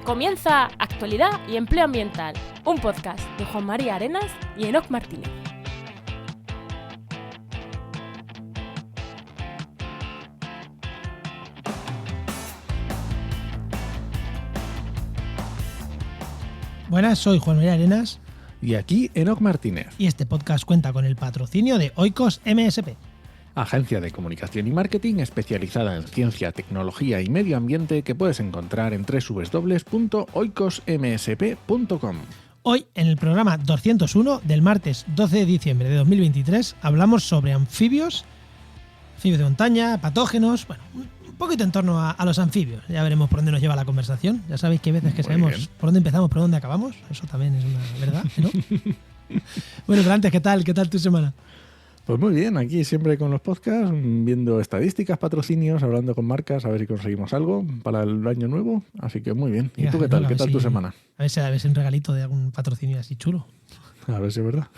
Comienza Actualidad y Empleo Ambiental, un podcast de Juan María Arenas y Enoc Martínez. Buenas, soy Juan María Arenas. Y aquí Enoc Martínez. Y este podcast cuenta con el patrocinio de Oikos MSP. Agencia de comunicación y marketing especializada en ciencia, tecnología y medio ambiente que puedes encontrar en www.oikosmsp.com. Hoy, en el programa 201 del martes 12 de diciembre de 2023, hablamos sobre anfibios de montaña, patógenos, bueno, un poquito en torno a los anfibios. Ya veremos por dónde nos lleva la conversación. Ya sabéis que hay veces que sabemos por dónde empezamos, por dónde acabamos. Eso también es una verdad, ¿no? Bueno, pero antes, ¿qué tal tu semana? Pues muy bien, aquí siempre con los podcasts, viendo estadísticas, patrocinios, hablando con marcas, a ver si conseguimos algo para el año nuevo. Así que muy bien. ¿Y tú qué tal? ¿Qué tal tu semana? A ver si un regalito de algún patrocinio así chulo. A ver si es verdad.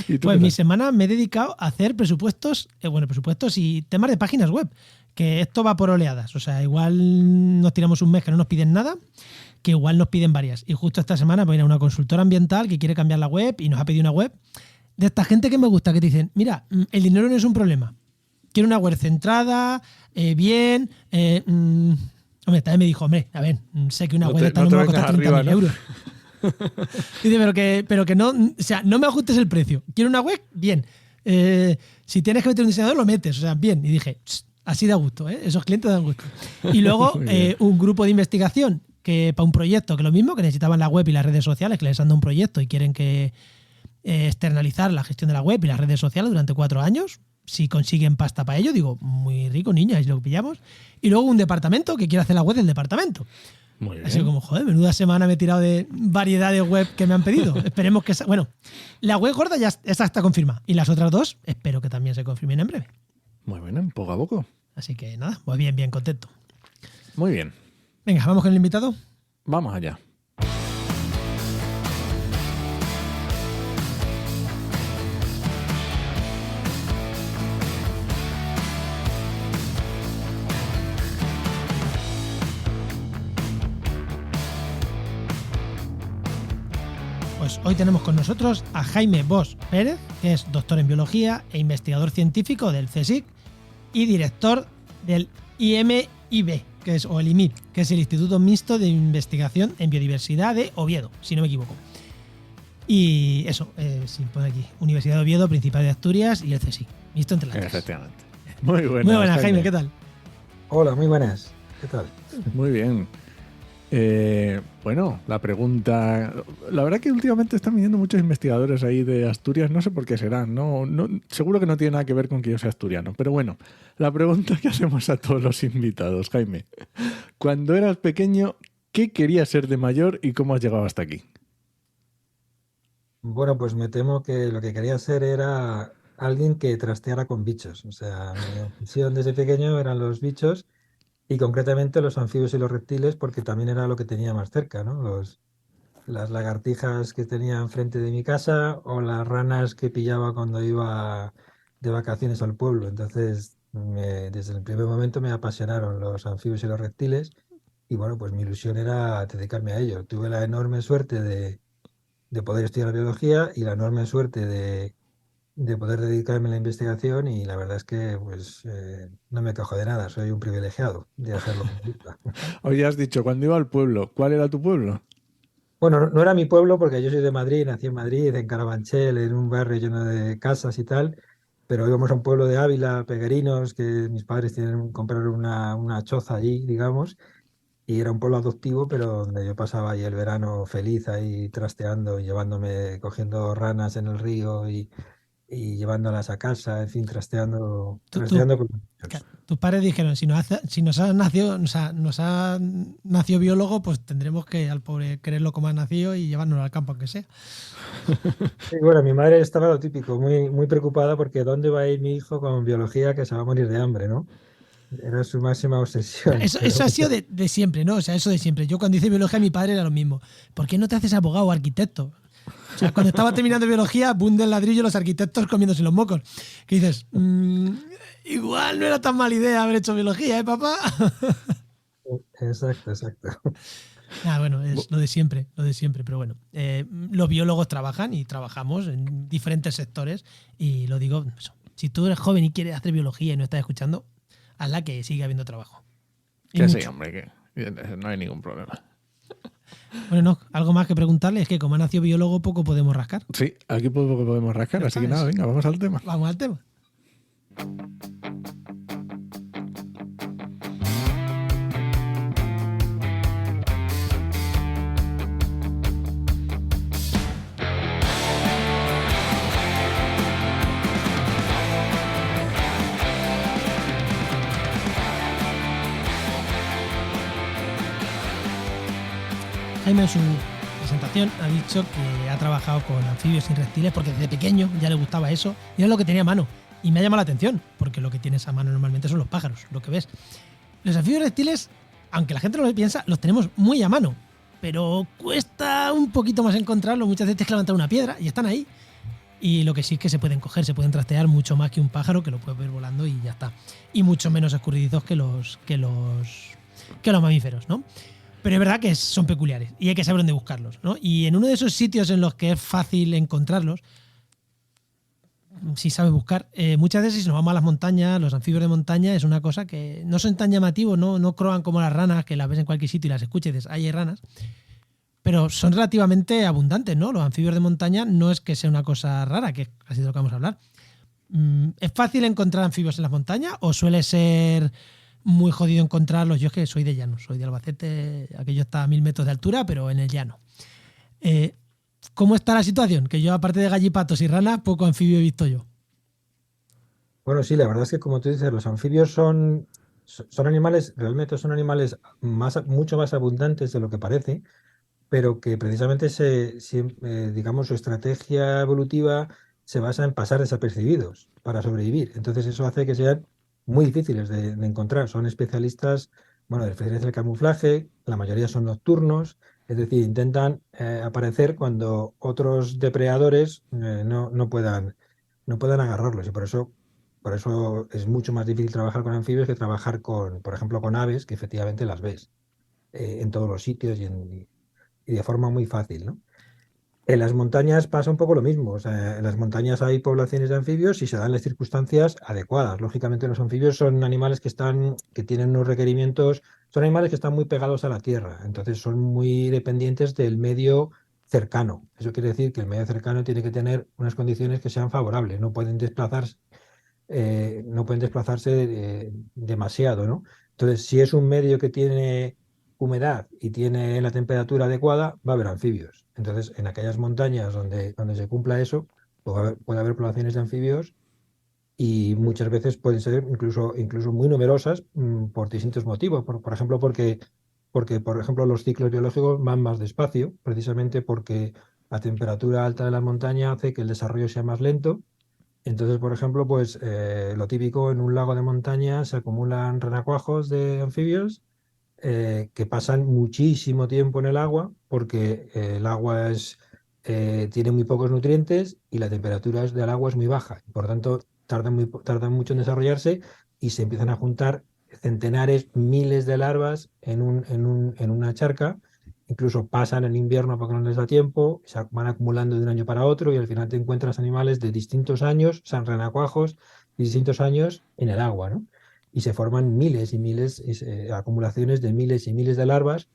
¿Y tú pues mi semana me he dedicado a hacer presupuestos y temas de páginas web. Que esto va por oleadas. O sea, igual nos tiramos un mes que no nos piden nada, que igual nos piden varias. Y justo esta semana voy a ir a una consultora ambiental que quiere cambiar la web y nos ha pedido una web de esta gente que me gusta, que te dicen, mira, el dinero no es un problema. Quiero una web centrada, bien. Hombre, también me dijo, a ver, sé que una web esta no me va a costar 30.000 euros. Dice, pero que no, o sea, no me ajustes el precio. Quiero una web, bien. Si tienes que meter un diseñador, lo metes, o sea, bien. Y dije, así da gusto, esos clientes dan gusto. Y luego un grupo de investigación que para un proyecto, que lo mismo, que necesitaban la web y las redes sociales, que les han dado un proyecto y quieren que externalizar la gestión de la web y las redes sociales durante 4 años. Si consiguen pasta para ello, digo, muy rico, niña, es lo que pillamos. Y luego un departamento que quiere hacer la web del departamento. Muy bien. Así como, joder, menuda semana me he tirado de variedad de web que me han pedido. Esperemos que... Bueno, la web gorda ya está confirmada. Y las otras dos espero que también se confirmen en breve. Muy bien, poco a poco. Así que nada, pues bien contento. Muy bien. Venga, ¿vamos con el invitado? Vamos allá. Pues hoy tenemos con nosotros a Jaime Bosch Pérez, que es doctor en biología e investigador científico del CSIC y director del IMIB, o el IMIB, que es el Instituto Mixto de Investigación en Biodiversidad de Oviedo, si no me equivoco. Y eso, sí, pone aquí, Universidad de Oviedo, Principado de Asturias y el CSIC, mixto entre las tres. Efectivamente. Muy buenas. Muy buenas, Jaime, ¿qué tal? Hola, muy buenas. ¿Qué tal? Muy bien. Bueno, la pregunta... La verdad que últimamente están viniendo muchos investigadores ahí de Asturias, no sé por qué serán, no, seguro que no tiene nada que ver con que yo sea asturiano, pero bueno, la pregunta que hacemos a todos los invitados, Jaime. Cuando eras pequeño, ¿qué querías ser de mayor y cómo has llegado hasta aquí? Bueno, pues me temo que lo que quería ser era alguien que trasteara con bichos. O sea, mi obsesión desde pequeño eran los bichos y concretamente los anfibios y los reptiles, porque también era lo que tenía más cerca, ¿no? Las lagartijas que tenía enfrente de mi casa o las ranas que pillaba cuando iba de vacaciones al pueblo. Entonces, desde el primer momento me apasionaron los anfibios y los reptiles y bueno, pues mi ilusión era dedicarme a ello. Tuve la enorme suerte de poder estudiar biología y la enorme suerte de poder dedicarme a la investigación y la verdad es que pues no me quejo de nada, soy un privilegiado de hacerlo. Hoy has dicho, cuando iba al pueblo, ¿cuál era tu pueblo? Bueno, no era mi pueblo porque yo soy de Madrid, nací en Madrid, en Carabanchel, en un barrio lleno de casas y tal, pero íbamos a un pueblo de Ávila, Peguerinos, que mis padres compraron una choza allí, digamos, y era un pueblo adoptivo, pero donde yo pasaba ahí el verano feliz, ahí trasteando, cogiendo ranas en el río y llevándolas a casa, en fin, trasteando con los niños. Tus padres dijeron, si nos ha nacido biólogo, pues tendremos que al pobre quererlo como ha nacido y llevárnoslo al campo, aunque sea. Sí, bueno, mi madre estaba lo típico, muy preocupada porque ¿dónde va a ir mi hijo con biología que se va a morir de hambre, ¿no? Era su máxima obsesión. Eso ha sido de siempre, ¿no? O sea, eso de siempre. Yo cuando hice biología, mi padre era lo mismo. ¿Por qué no te haces abogado o arquitecto? O sea, cuando estaba terminando biología, boom del ladrillo, los arquitectos comiéndose los mocos. Que dices, igual no era tan mala idea haber hecho biología, ¿eh, papá? Exacto, exacto. Ah, bueno, es lo de siempre, pero bueno. Los biólogos trabajan y trabajamos en diferentes sectores y lo digo, eso, si tú eres joven y quieres hacer biología y no estás escuchando, hazla, que sigue habiendo trabajo. Y Que sí, mucho. hombre, que no hay ningún problema. Bueno, no, algo más que preguntarle es que como ha nacido biólogo poco podemos rascar. Sí, aquí podemos rascar, Ya así que está, nada, es- venga, vamos al tema. Vamos al tema. Jaime en su presentación ha dicho que ha trabajado con anfibios y reptiles porque desde pequeño ya le gustaba eso y era lo que tenía a mano. Y me ha llamado la atención, porque lo que tienes a mano normalmente son los pájaros, lo que ves. Los anfibios y reptiles, aunque la gente no lo piensa, los tenemos muy a mano, pero cuesta un poquito más encontrarlos. Muchas veces tienes que levantar una piedra y están ahí. Y lo que sí es que se pueden coger, se pueden trastear mucho más que un pájaro, que lo puedes ver volando y ya está. Y mucho menos escurridizos que los mamíferos, ¿no? Pero es verdad que son peculiares y hay que saber dónde buscarlos, ¿no? Y en uno de esos sitios en los que es fácil encontrarlos, si sabes buscar, muchas veces si nos vamos a las montañas, los anfibios de montaña es una cosa que no son tan llamativos, no croan como las ranas, que las ves en cualquier sitio y las escuchas y dices, ahí hay ranas, pero son relativamente abundantes, ¿no? Los anfibios de montaña no es que sea una cosa rara, que es casi de lo que vamos a hablar. ¿Es fácil encontrar anfibios en las montañas o suele ser muy jodido encontrarlos? Yo es que soy de llano, soy de Albacete, aquello está a 1000 metros de altura, pero en el llano. ¿Cómo está la situación? Que yo, aparte de gallipatos y ranas, poco anfibio he visto yo. Bueno, sí, la verdad es que como tú dices, los anfibios son animales, realmente son animales mucho más abundantes de lo que parece, pero que precisamente digamos, su estrategia evolutiva se basa en pasar desapercibidos para sobrevivir. Entonces eso hace que sean muy difíciles de encontrar. Son especialistas, bueno, especialistas del camuflaje, la mayoría son nocturnos, es decir, intentan aparecer cuando otros depredadores no puedan agarrarlos. Y por eso es mucho más difícil trabajar con anfibios que trabajar con, por ejemplo, con aves, que efectivamente las ves en todos los sitios y de forma muy fácil, ¿no? En las montañas pasa un poco lo mismo. O sea, en las montañas hay poblaciones de anfibios y se dan las circunstancias adecuadas. Lógicamente, los anfibios son animales que tienen unos requerimientos, son animales que están muy pegados a la tierra, entonces son muy dependientes del medio cercano. Eso quiere decir que el medio cercano tiene que tener unas condiciones que sean favorables, no pueden desplazarse demasiado, ¿no? Entonces, si es un medio que tiene humedad y tiene la temperatura adecuada, va a haber anfibios. Entonces, en aquellas montañas donde se cumpla eso, pues puede haber poblaciones de anfibios y muchas veces pueden ser incluso muy numerosas por distintos motivos. Por ejemplo, porque, por ejemplo, los ciclos biológicos van más despacio, precisamente porque la temperatura alta de la montaña hace que el desarrollo sea más lento. Entonces, por ejemplo, pues lo típico en un lago de montaña se acumulan renacuajos de anfibios que pasan muchísimo tiempo en el agua porque el agua tiene muy pocos nutrientes y la temperatura del agua es muy baja. Por tanto, tardan mucho en desarrollarse y se empiezan a juntar centenares, miles de larvas en una charca. Incluso pasan el invierno porque no les da tiempo, se van acumulando de un año para otro y al final te encuentras animales de distintos años, son renacuajos, de distintos años en el agua, ¿no? Y se forman miles y miles, acumulaciones de miles y miles de larvas,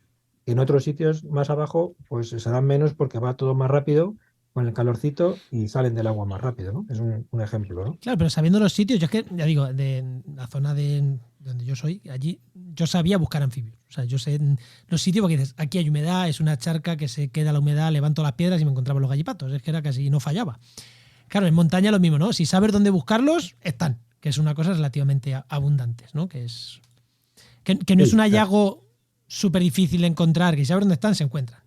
que en otros sitios más abajo pues se dan menos porque va todo más rápido con el calorcito y salen del agua más rápido, ¿no? Es un ejemplo, ¿no? Claro, pero sabiendo los sitios, yo es que, ya digo, de la zona de donde yo soy, allí yo sabía buscar anfibios. O sea, yo sé los sitios porque dices, aquí hay humedad, es una charca que se queda la humedad, levanto las piedras y me encontraba los gallipatos. Es que era casi, no fallaba. Claro, en montaña lo mismo, ¿no? Si sabes dónde buscarlos, están, que es una cosa relativamente abundantes, ¿no? Que no es Sí, un hallazgo súper difícil de encontrar, que si sabes dónde están, se encuentran.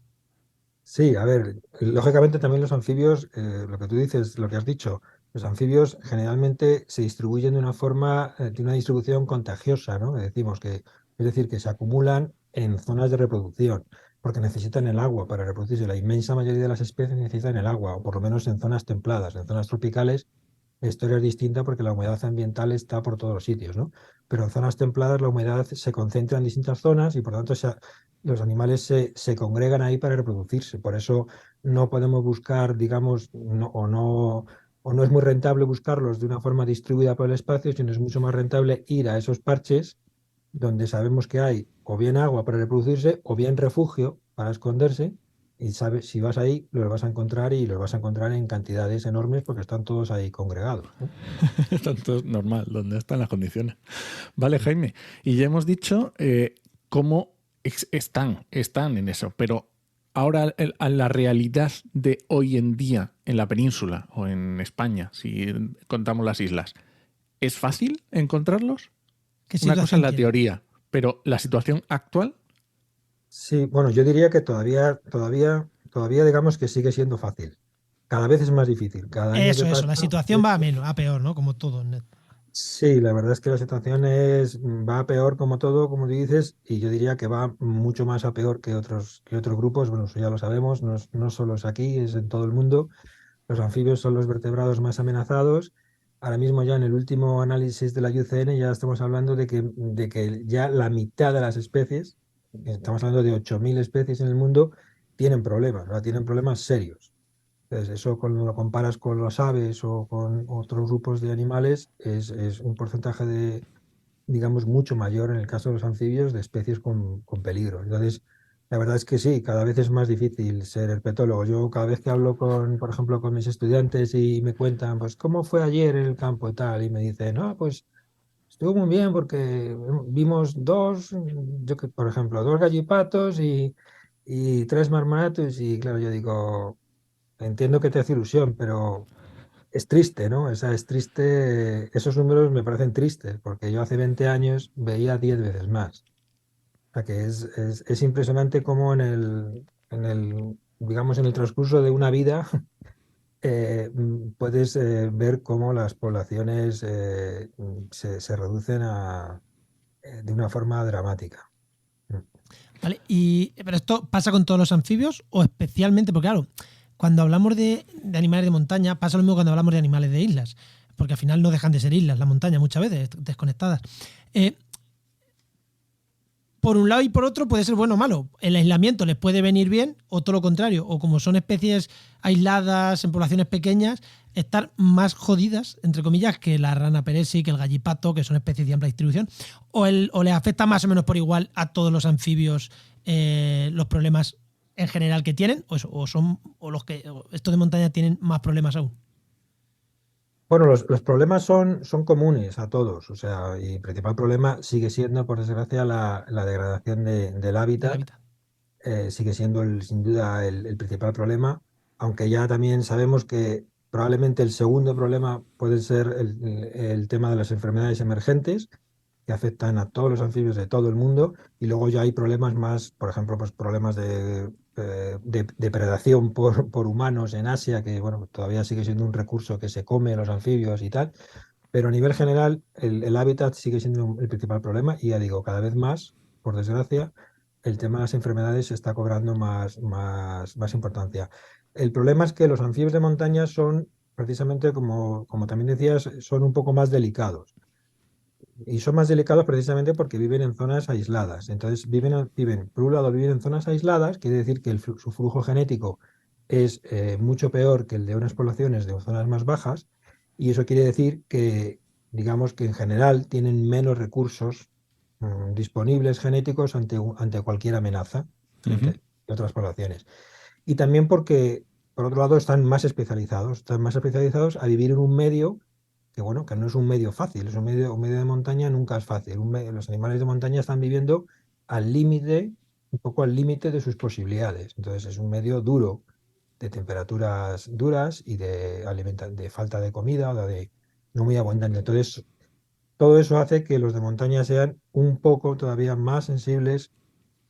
sí, a ver, lógicamente también los anfibios, lo que tú dices, lo que has dicho, los anfibios generalmente se distribuyen de una distribución contagiosa, ¿no? Es decir, que se acumulan en zonas de reproducción, porque necesitan el agua para reproducirse. La inmensa mayoría de las especies necesitan el agua, o por lo menos en zonas templadas, en zonas tropicales La historia es distinta porque la humedad ambiental está por todos los sitios, ¿no? Pero en zonas templadas la humedad se concentra en distintas zonas y por tanto los animales se congregan ahí para reproducirse. Por eso no podemos buscar, digamos, o no es muy rentable buscarlos de una forma distribuida por el espacio, sino es mucho más rentable ir a esos parches donde sabemos que hay o bien agua para reproducirse o bien refugio para esconderse. Y sabes, si vas ahí, los vas a encontrar y los vas a encontrar en cantidades enormes porque están todos ahí congregados, ¿no? Tanto es normal, donde están las condiciones. Vale, Jaime. Y ya hemos dicho cómo están en eso, pero ahora a la realidad de hoy en día en la península o en España, si contamos las islas, ¿es fácil encontrarlos? ¿Qué Una cosa situación es la tiene? teoría, pero la situación actual, Sí, bueno, yo diría que todavía digamos que sigue siendo fácil. Cada vez es más difícil. Cada año que Eso, pasa, la situación va a menos, a peor, ¿no? Como todo. sí, la verdad es que la situación va a peor como todo, como tú dices, y yo diría que va mucho más a peor que otros grupos. Bueno, eso ya lo sabemos, no solo es aquí, es en todo el mundo. Los anfibios son los vertebrados más amenazados. Ahora mismo ya en el último análisis de la IUCN ya estamos hablando de que ya la mitad de las especies, estamos hablando de 8.000 especies en el mundo, tienen problemas, ¿verdad? Tienen problemas serios. Entonces, eso cuando lo comparas con las aves o con otros grupos de animales, es un porcentaje digamos, mucho mayor en el caso de los anfibios de especies con peligro. Entonces, la verdad es que sí, cada vez es más difícil ser herpetólogo. Yo cada vez que hablo por ejemplo, con mis estudiantes y me cuentan, pues, ¿cómo fue ayer en el campo y tal? Y me dicen, no, pues estuvo muy bien porque vimos por ejemplo, dos gallipatos y tres marmoratos y claro, yo digo, entiendo que te hace ilusión, pero es triste, ¿no? O sea, es triste, esos números me parecen tristes, porque yo hace 20 años veía 10 veces más. O sea, que es impresionante cómo digamos, en el transcurso de una vida puedes ver cómo las poblaciones se reducen de una forma dramática. Mm. ¿Vale? Pero esto pasa con todos los anfibios o especialmente, porque claro, cuando hablamos de animales de montaña, pasa lo mismo cuando hablamos de animales de islas, porque al final no dejan de ser islas, la montaña muchas veces, desconectadas. Eh, por un lado y por otro puede ser bueno o malo. El aislamiento les puede venir bien o todo lo contrario. O como son especies aisladas en poblaciones pequeñas, estar más jodidas, entre comillas, que la rana peresi, que el gallipato, que son especies de amplia distribución. O les afecta más o menos por igual a todos los anfibios los problemas en general que tienen, o los que estos de montaña tienen más problemas aún. Bueno, los problemas son comunes a todos, o sea, y el principal problema sigue siendo, por desgracia, la degradación del Del hábitat. hábitat. Sigue siendo sin duda el principal problema, aunque ya también sabemos que probablemente el segundo problema puede ser el tema de las enfermedades emergentes que afectan a todos los anfibios de todo el mundo y luego ya hay problemas más, por ejemplo, pues problemas de depredación por humanos en Asia, que bueno, todavía sigue siendo un recurso que se come los anfibios y tal, pero a nivel general el hábitat sigue siendo el principal problema y ya digo, cada vez más, por desgracia, el tema de las enfermedades está cobrando más importancia. El problema es que los anfibios de montaña son, precisamente como también decías, son un poco más delicados. Y son más delicados precisamente porque viven en zonas aisladas. Entonces, por un lado, viven en zonas aisladas, quiere decir que su flujo genético es mucho peor que el de unas poblaciones de zonas más bajas, y eso quiere decir que, digamos que en general tienen menos recursos disponibles genéticos ante cualquier amenaza frente a otras poblaciones. Y también porque, por otro lado, están más especializados a vivir en un medio que, bueno, que no es un medio fácil, un medio de montaña nunca es fácil. Los animales de montaña están viviendo al límite, un poco al límite de sus posibilidades. Entonces es un medio duro, de temperaturas duras y de falta de comida o de no muy abundante. Entonces, todo eso hace que los de montaña sean un poco todavía más sensibles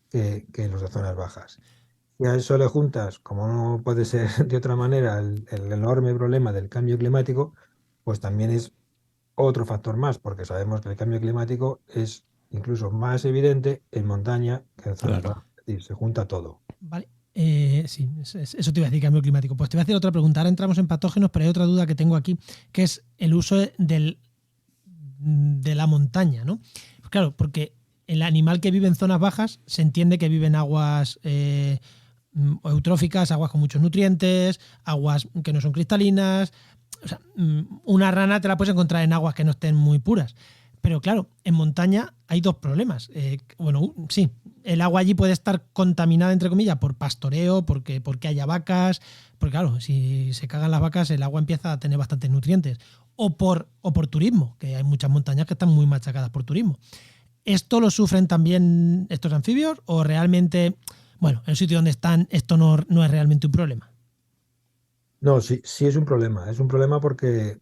que los de zonas bajas. Y a eso le juntas, como no puede ser de otra manera, el enorme problema del cambio climático, pues también es otro factor más, porque sabemos que el cambio climático es incluso más evidente en montaña que en zonas Claro. bajas. Es decir, se junta todo. Vale. Sí, eso te iba a decir, cambio climático. Pues te voy a hacer otra pregunta. Ahora entramos en patógenos, pero hay otra duda que tengo aquí, que es el uso de la montaña, ¿no? Pues claro, porque el animal que vive en zonas bajas se entiende que vive en aguas eutróficas, aguas con muchos nutrientes, aguas que no son cristalinas. O sea, una rana te la puedes encontrar en aguas que no estén muy puras. Pero claro, en montaña hay dos problemas. Sí, el agua allí puede estar contaminada, entre comillas, por pastoreo, porque haya vacas. Porque claro, si se cagan las vacas, el agua empieza a tener bastantes nutrientes. O por turismo, que hay muchas montañas que están muy machacadas por turismo. ¿Esto lo sufren también estos anfibios? ¿O realmente, bueno, en el sitio donde están, esto no es realmente un problema? No, sí, sí es un problema. Es un problema porque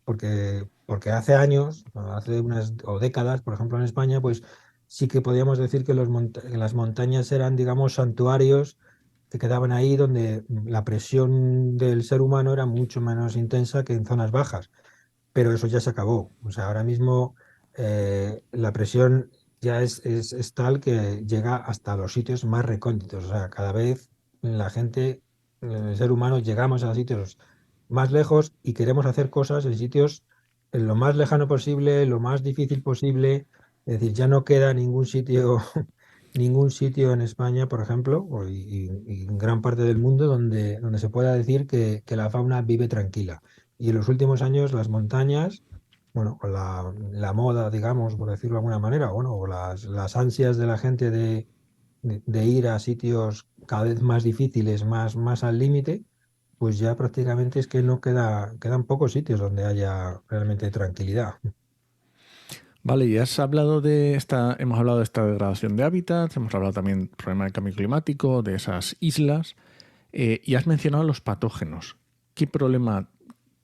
hace años, bueno, hace unas o décadas, por ejemplo en España, pues sí que podíamos decir que que las montañas eran, digamos, santuarios que quedaban ahí donde la presión del ser humano era mucho menos intensa que en zonas bajas. Pero eso ya se acabó. O sea, ahora mismo la presión ya es tal que llega hasta los sitios más recónditos. O sea, cada vez la gente, el ser humano, llegamos a sitios más lejos y queremos hacer cosas en sitios en lo más lejano posible, lo más difícil posible. Es decir, ya no queda ningún sitio, ningún sitio en España, por ejemplo, y en gran parte del mundo donde se pueda decir que la fauna vive tranquila. Y en los últimos años las montañas, bueno, con la moda, digamos, por decirlo de alguna manera, bueno, o las ansias de la gente de ir a sitios cada vez más difíciles, más al límite, pues ya prácticamente es que no quedan pocos sitios donde haya realmente tranquilidad. Vale, y hemos hablado de esta degradación de hábitats, hemos hablado también del problema del cambio climático, de esas islas, y has mencionado los patógenos. ¿Qué problema,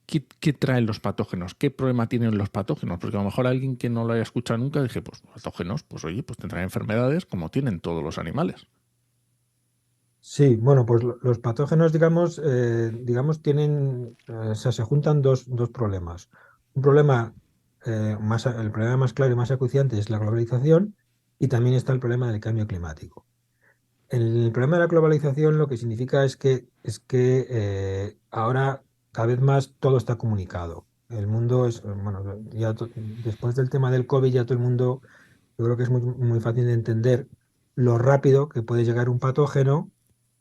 qué traen los patógenos? ¿Qué problema tienen los patógenos? Porque a lo mejor alguien que no lo haya escuchado nunca dije, pues patógenos, pues oye, pues tendrán enfermedades como tienen todos los animales. Sí, bueno, pues los patógenos, digamos, tienen, o sea, se juntan dos problemas. Un problema, el problema más claro y más acuciante es la globalización y también está el problema del cambio climático. El problema de la globalización lo que significa es que ahora cada vez más todo está comunicado. El mundo bueno, después del tema del COVID ya todo el mundo, yo creo que es muy fácil de entender lo rápido que puede llegar un patógeno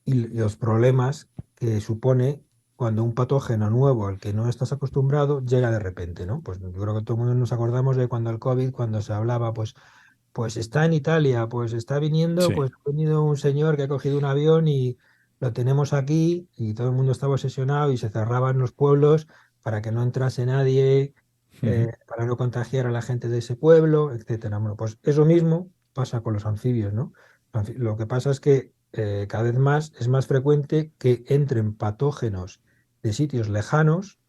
y los problemas que supone cuando un patógeno nuevo al que no estás acostumbrado llega de repente, ¿no? Pues yo creo que todo el mundo nos acordamos de cuando el COVID, cuando se hablaba, pues está en Italia, pues está viniendo, Sí. pues ha venido un señor que ha cogido un avión y lo tenemos aquí y todo el mundo estaba obsesionado y se cerraban los pueblos para que no entrase nadie, para no contagiar a la gente de ese pueblo, etcétera. Bueno, pues eso mismo pasa con los anfibios, ¿no? Lo que pasa es que cada vez más es más frecuente que entren patógenos de sitios lejanos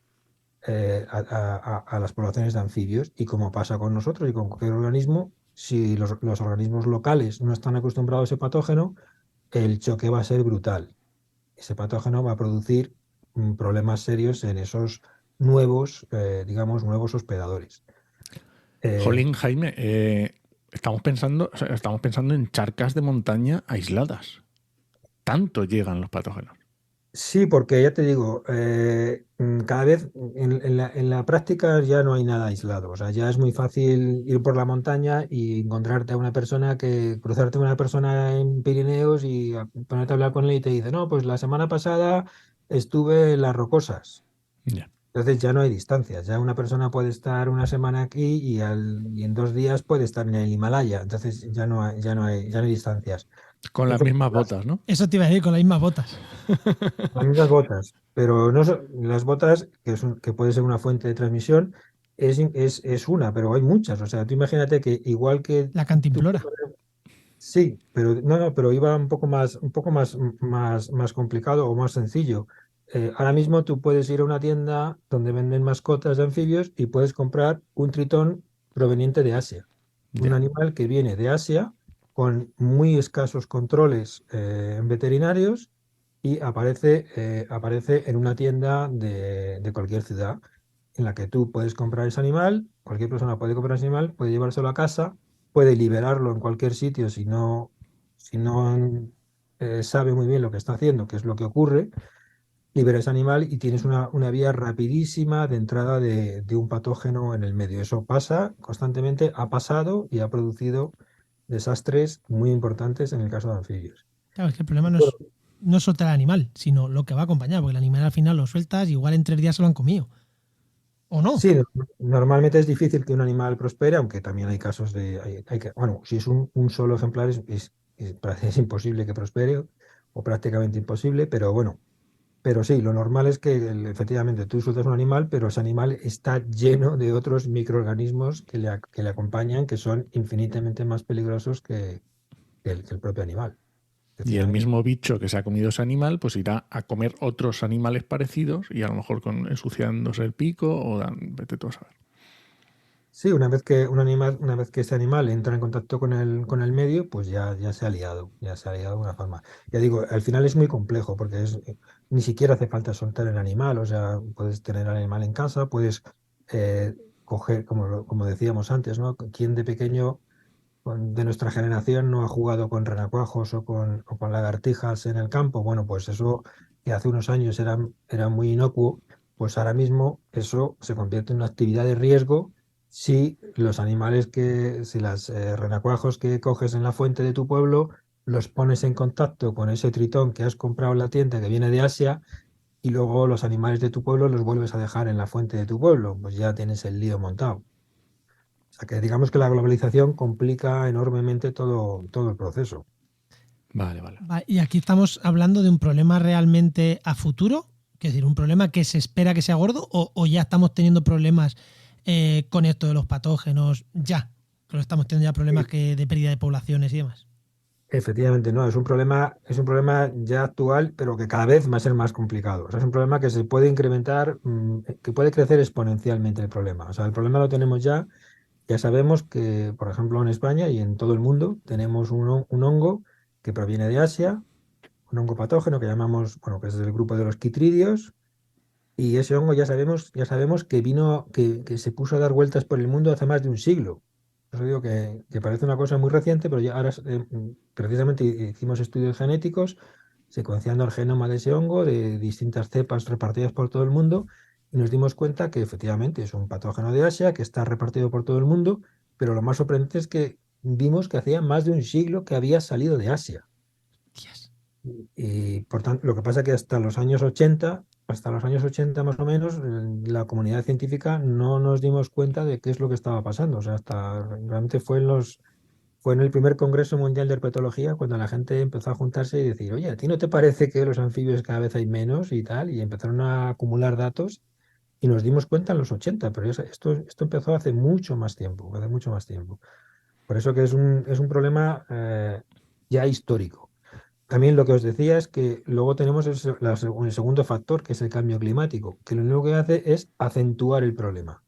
a las poblaciones de anfibios y como pasa con nosotros y con cualquier organismo, si los organismos locales no están acostumbrados a ese patógeno, el choque va a ser brutal. Ese patógeno va a producir problemas serios en esos digamos, nuevos hospedadores. Jolín, Jaime, estamos pensando en charcas de montaña aisladas. Tanto llegan los patógenos. Sí, porque ya te digo, cada vez en la práctica ya no hay nada aislado. O sea, ya es muy fácil ir por la montaña y cruzarte a una persona en Pirineos y ponerte a hablar con él y te dice, no, pues la semana pasada estuve en las Rocosas. Ya. Entonces ya no hay distancias. Ya una persona puede estar una semana aquí y en 2 días puede estar en el Himalaya. Entonces ya no hay distancias. Con las Eso, mismas botas, ¿no? Eso te iba a decir, con las mismas botas. las mismas botas, pero no las botas, que puede ser una fuente de transmisión, es una, pero hay muchas. O sea, tú imagínate que igual que La tú, cantimplora. sí, pero no, pero iba un poco más complicado o más sencillo. Ahora mismo tú puedes ir a una tienda donde venden mascotas de anfibios y puedes comprar un tritón proveniente de Asia, un Ya. animal que viene de Asia con muy escasos controles veterinarios y aparece en una tienda de cualquier ciudad en la que tú puedes comprar ese animal, cualquier persona puede comprar ese animal, puede llevárselo a casa, puede liberarlo en cualquier sitio si no sabe muy bien lo que está haciendo, qué es lo que ocurre, libera ese animal y tienes una vía rapidísima de entrada de un patógeno en el medio. Eso pasa constantemente, ha pasado y ha producido desastres muy importantes en el caso de anfibios. Claro, es que el problema Bueno, no es soltar el animal, sino lo que va a acompañar, porque el animal al final lo sueltas y igual en 3 días se lo han comido. ¿O no? sí, normalmente es difícil que un animal prospere, aunque también hay casos de... bueno, si es un solo ejemplar es imposible que prospere o prácticamente imposible, pero bueno, pero sí, lo normal es que efectivamente tú sueltas un animal, pero ese animal está lleno de otros microorganismos que le acompañan, que son infinitamente más peligrosos que el propio animal, Y el efectivamente. mismo bicho que se ha comido ese animal, pues irá a comer otros animales parecidos y a lo mejor ensuciándose el pico vete tú a saber. Sí, una vez que ese animal entra en contacto con el medio, pues ya se ha liado de una forma. Ya digo, al final es muy complejo porque ni siquiera hace falta soltar el animal, o sea, puedes tener al animal en casa, puedes eh, coger, como decíamos antes, ¿no? ¿Quién de pequeño de nuestra generación no ha jugado con renacuajos o con lagartijas en el campo? Bueno, pues eso que hace unos años era muy inocuo, pues ahora mismo eso se convierte en una actividad de riesgo si los renacuajos que coges en la fuente de tu pueblo los pones en contacto con ese tritón que has comprado en la tienda que viene de Asia y luego los animales de tu pueblo los vuelves a dejar en la fuente de tu pueblo, pues ya tienes el lío montado. O sea que digamos que la globalización complica enormemente todo el proceso. Vale, vale. Y aquí estamos hablando de un problema realmente a futuro, es decir, un problema que se espera que sea gordo, o ya estamos teniendo problemas con esto de los patógenos, ya, que lo estamos teniendo ya problemas de pérdida de poblaciones y demás. Efectivamente, no, es un problema ya actual, pero que cada vez va a ser más complicado. O sea, es un problema que se puede incrementar, que puede crecer exponencialmente el problema. O sea, el problema lo tenemos ya sabemos que, por ejemplo, en España y en todo el mundo tenemos un hongo que proviene de Asia, un hongo patógeno que llamamos, bueno, que es del grupo de los quitridios. Y ese hongo ya sabemos que se puso a dar vueltas por el mundo hace más de un siglo. Por eso digo que parece una cosa muy reciente, pero ya ahora precisamente hicimos estudios genéticos secuenciando el genoma de ese hongo de distintas cepas repartidas por todo el mundo y nos dimos cuenta que efectivamente es un patógeno de Asia que está repartido por todo el mundo, pero lo más sorprendente es que vimos que hacía más de un siglo que había salido de Asia. Tías. Y por tanto, lo que pasa es que hasta los años 80 más o menos, la comunidad científica no nos dimos cuenta de qué es lo que estaba pasando. O sea, realmente fue en el primer Congreso Mundial de Herpetología cuando la gente empezó a juntarse y decir, oye, ¿a ti no te parece que los anfibios cada vez hay menos y tal? Y empezaron a acumular datos y nos dimos cuenta en los 80, pero esto empezó hace mucho más tiempo, hace mucho más tiempo. Por eso que es un problema ya histórico. También lo que os decía es que luego tenemos el segundo factor, que es el cambio climático, que lo único que hace es acentuar el problema.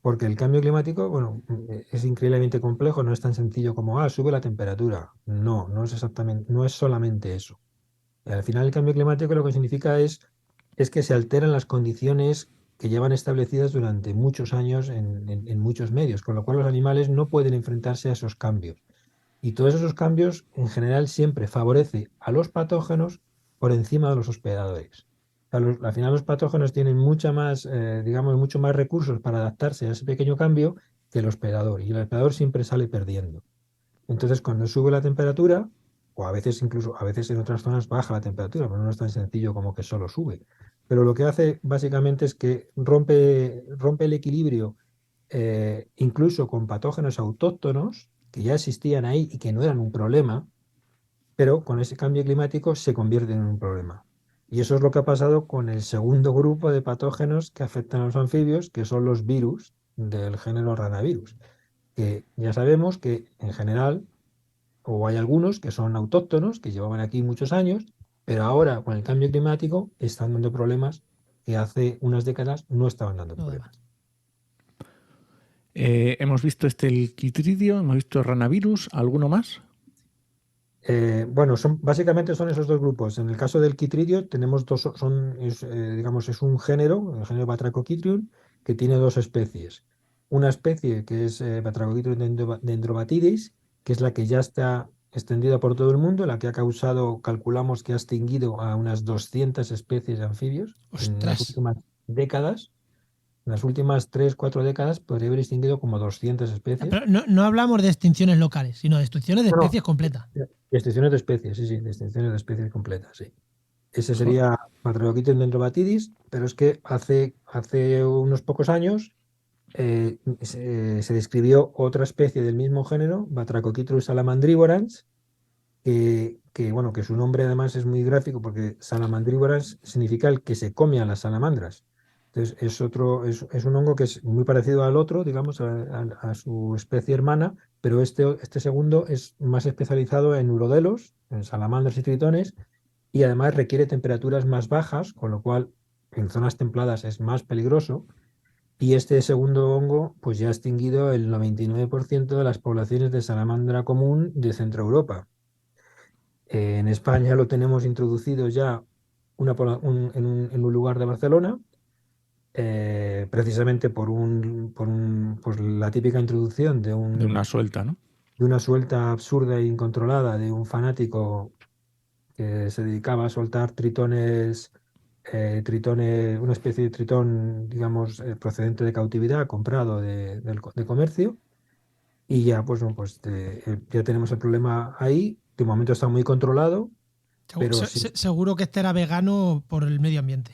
Porque el cambio climático, bueno, es increíblemente complejo, no es tan sencillo como, sube la temperatura. No, no es solamente eso. Al final el cambio climático lo que significa es que se alteran las condiciones que llevan establecidas durante muchos años en muchos medios, con lo cual los animales no pueden enfrentarse a esos cambios. Y todos esos cambios, en general, siempre favorece a los patógenos por encima de los hospedadores. O sea, al final los patógenos tienen digamos, mucho más recursos para adaptarse a ese pequeño cambio que el hospedador. Y el hospedador siempre sale perdiendo. Entonces, cuando sube la temperatura, o a veces en otras zonas baja la temperatura, pero no es tan sencillo como que solo sube. Pero lo que hace básicamente es que rompe el equilibrio, incluso con patógenos autóctonos que ya existían ahí y que no eran un problema, pero con ese cambio climático se convierten en un problema. Y eso es lo que ha pasado con el segundo grupo de patógenos que afectan a los anfibios, que son los virus del género Ranavirus, que ya sabemos que en general, o hay algunos que son autóctonos, que llevaban aquí muchos años, pero ahora con el cambio climático están dando problemas que hace unas décadas no estaban dando No da problemas. más. Hemos visto el quitridio, hemos visto el ranavirus, ¿alguno más? Bueno, básicamente son esos dos grupos. En el caso del quitridio tenemos digamos, es un género, el género Batrachochitrium, que tiene dos especies. Una especie que es Batrachochitrium dendrobatidis, que es la que ya está extendida por todo el mundo, la que ha causado, calculamos que ha extinguido a unas 200 especies de anfibios en las Ostras. últimas décadas. En las últimas 3, 4 décadas podría haber extinguido como 200 especies. Pero no hablamos de extinciones locales, sino de extinciones de No, no, especies completas. de extinciones de especies, sí, sí, de extinciones de especies completas, sí. Ese Jo, sería Patriochitum dendrobatidis, pero es que hace unos pocos años se describió otra especie del mismo género, Batrachochitrus salamandriborans, bueno, que su nombre además es muy gráfico porque salamandriborans significa el que se come a las salamandras. Entonces es un hongo que es muy parecido al otro, digamos, a su especie hermana, pero este segundo es más especializado en urodelos, en salamandras y tritones, y además requiere temperaturas más bajas, con lo cual en zonas templadas es más peligroso. Y este segundo hongo, pues ya ha extinguido el 99% de las poblaciones de salamandra común de Centro Europa. En España lo tenemos introducido ya en un lugar de Barcelona, precisamente por la típica introducción de una suelta, ¿no? de una suelta absurda e incontrolada de un fanático que se dedicaba a soltar tritones, una especie de tritón, digamos, procedente de cautividad, comprado de comercio, y ya, pues, no, pues ya tenemos el problema ahí. De momento está muy controlado, pero sí. Seguro que este era vegano por el medio ambiente.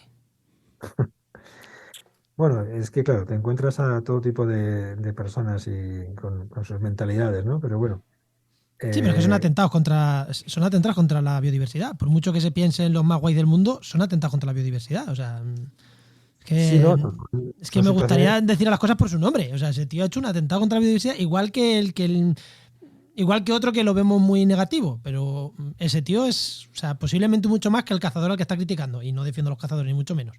Bueno, es que claro, te encuentras a todo tipo de personas y con sus mentalidades, ¿no? Pero bueno, Sí, pero es que eh, son atentados contra la biodiversidad. Por mucho que se piense en los más guays del mundo, son atentados contra la biodiversidad. O sea, sí, no, es que son me situaciones. gustaría decir a las cosas por su nombre. O sea, ese tío ha hecho un atentado contra la biodiversidad, igual que otro que lo vemos muy negativo. Pero ese tío es, o sea, posiblemente mucho más que el cazador al que está criticando. Y no defiendo a los cazadores, ni mucho menos.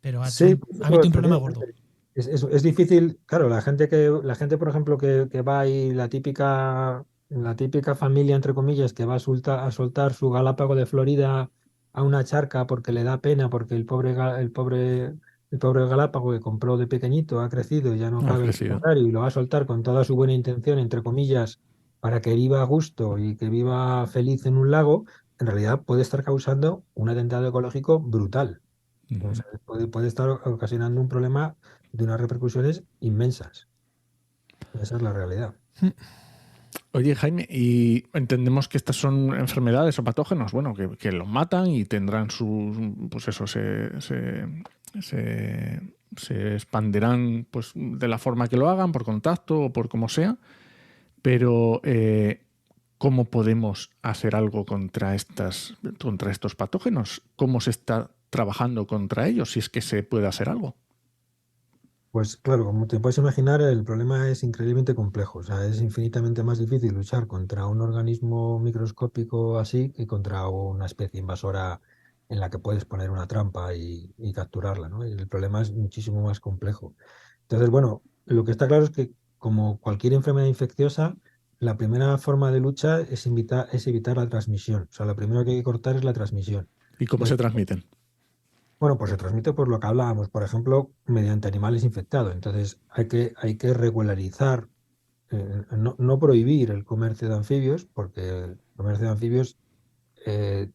Pero Sí, ha metido un problema gordo. es difícil, claro, la gente, por ejemplo, que va y la típica familia, entre comillas, que va a soltar su galápago de Florida a una charca porque le da pena, porque el pobre galápago que compró de pequeñito ha crecido y ya no Ha cabe en su crecido. hogar y lo va a soltar con toda su buena intención, entre comillas, para que viva a gusto y que viva feliz en un lago, en realidad puede estar causando un atentado ecológico brutal. O Ujú. sea, puede estar ocasionando un problema de unas repercusiones inmensas. Esa es la realidad. Oye, Jaime, y entendemos que estas son enfermedades o patógenos, bueno, que los matan y tendrán sus, pues eso, se expandirán pues de la forma que lo hagan, por contacto o por como sea, pero ¿cómo podemos hacer algo contra estos patógenos? ¿Cómo se está trabajando contra ellos, si es que se puede hacer algo? Pues claro, como te puedes imaginar, el problema es increíblemente complejo. O sea, es infinitamente más difícil luchar contra un organismo microscópico así que contra una especie invasora en la que puedes poner una trampa y capturarla, ¿no? El problema es muchísimo más complejo. Entonces, bueno, lo que está claro es que, como cualquier enfermedad infecciosa, la primera forma de lucha es evitar la transmisión. O sea, lo primero que hay que cortar es la transmisión. ¿Y cómo se transmiten? Bueno, pues se transmite por lo que hablábamos, por ejemplo, mediante animales infectados. Entonces, hay que regularizar, no prohibir el comercio de anfibios, porque el comercio de anfibios eh,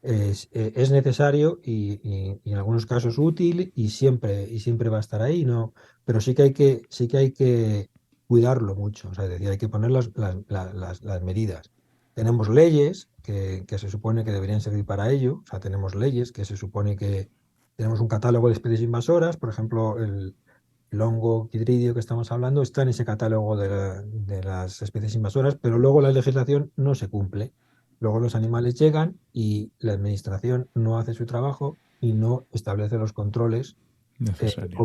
es necesario y en algunos casos útil y siempre va a estar ahí, ¿no? Pero sí que hay que cuidarlo mucho. O sea, es decir, hay que poner las medidas. Tenemos leyes que se supone que deberían servir para ello. O sea, tenemos leyes que se supone que tenemos un catálogo de especies invasoras. Por ejemplo, el hongo quidridio que estamos hablando está en ese catálogo de las especies invasoras, pero luego la legislación no se cumple. Luego los animales llegan y la administración no hace su trabajo y no establece los controles Necesarios.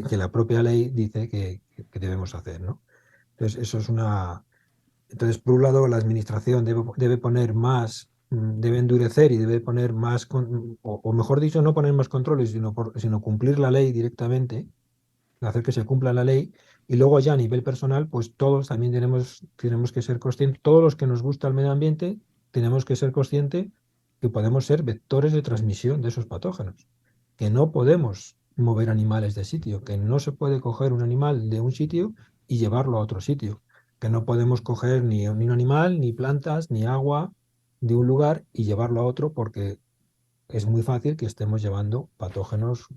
que la propia ley dice que debemos hacer, ¿no? Entonces, eso es una. Entonces, por un lado, la administración debe poner más, debe endurecer y debe poner más, o mejor dicho, no poner más controles, sino cumplir la ley directamente, hacer que se cumpla la ley. Y luego ya a nivel personal, pues todos también tenemos que ser conscientes, todos los que nos gusta el medio ambiente, tenemos que ser conscientes que podemos ser vectores de transmisión de esos patógenos, que no podemos mover animales de sitio, que no se puede coger un animal de un sitio y llevarlo a otro sitio, que no podemos coger ni un animal, ni plantas, ni agua de un lugar y llevarlo a otro porque es muy fácil que estemos llevando patógenos